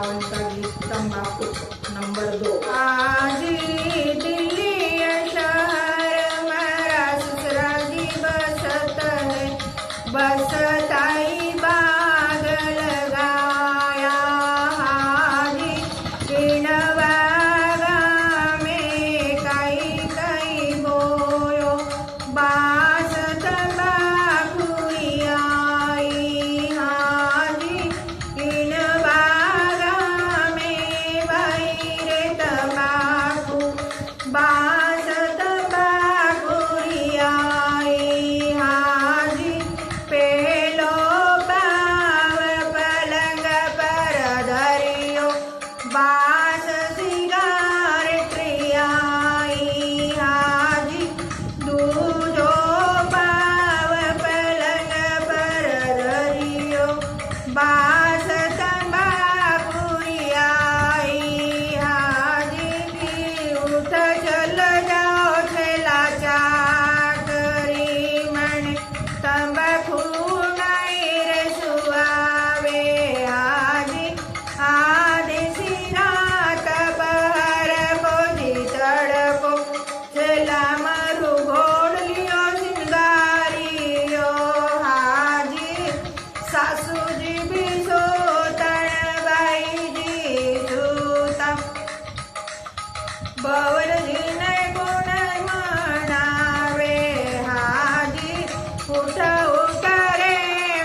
बाबांचा गीत तंबाखू नंबर 2। आजी दिल्ली शहर मेरा ससुरा जी बसत है, बसताई बाग लगाया हाजी इन बागा में कई कई बोयो बास तंबाखुरी आई हाजी इन बागा में बैरे तंबाकू बास तंबाखुरी आई हाजी पेलो पाव पलंग पर धरियो बास सिगारेट आई हाजी दूजो पाव पलंग पर धरियो बास तंबाखुरी आई हाजी की उठ चल जाओ छेला चाकरी मने तंबाखू नहीं रे सुआवे हाजी आदेसी रात बहर को जी तड़को छेला मारू घोड़ लियो सिंगारियो हाजी सासू जी भी सोतण बाई जी सूता बवरजी ने गुण मनावे हाजी उठ उठ रे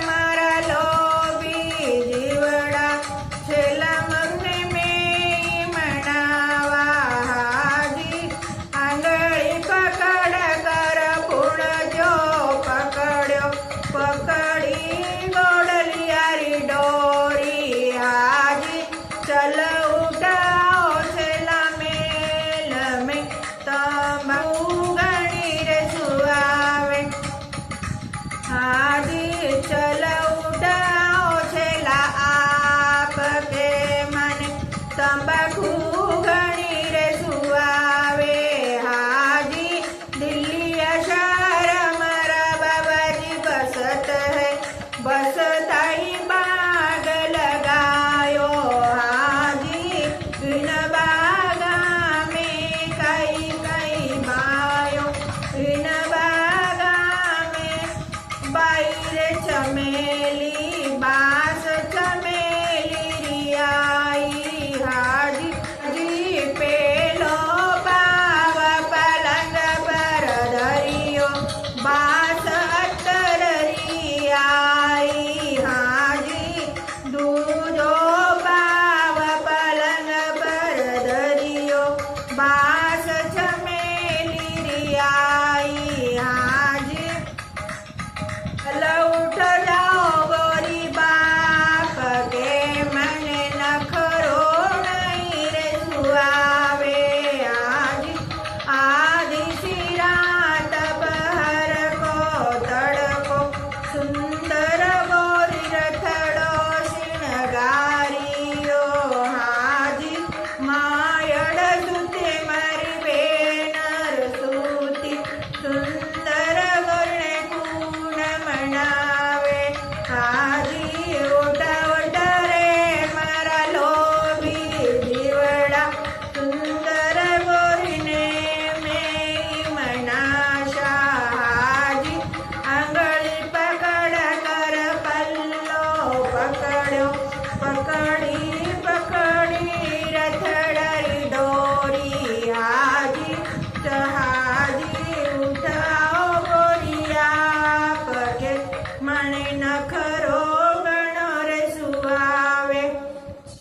मारा लोभी जीवड़ा छेला मगने में मनावा हाजी आंगળી पकड़ कर पुण जो पकड़्यो पकड़ी गोड़लियारी डोरी हाजी चल उठाओ छेला मेल में तंबाकू गणी रे सुआवे हाजी चल उठाओ छेला आप के मने तंबाकू गणी रे सुआवे हाजी दिल्ली शहर मारा बाबाजी बसत है, बसताई बाग लगायो हाजी इन बागा में कई कई बायो इन बागा में बाईरे चमेली बास चमेली रियाई हाजी जी पेलो पाव पलंग पर धरियो बास अत्तर रियाई हाजी दूजो पाव पलंग पर धरियो बास चमेली रियाई हाजी लौट जाओ गोरी बाप के मने नखरो नहीं रे सुआवे हाजी आदि सी रात बहर को तड़को सुंदर गोरी रथड़ो श्रृंगारियो हाजी मायड़ सुते मारी बेनर सूती सुंदर गोरणे कून मनावे हाजी ओटा ओटा रे मारा लोभी जीवड़ा सुंदर गोरीने में मनाशा हाजी आंगળી पकड़ कर पल्लो पकड़ो पकड़ी पकड़ी रथड़री डोरी हाजी हाजी उठाओ गोरिया पके मणे नखरो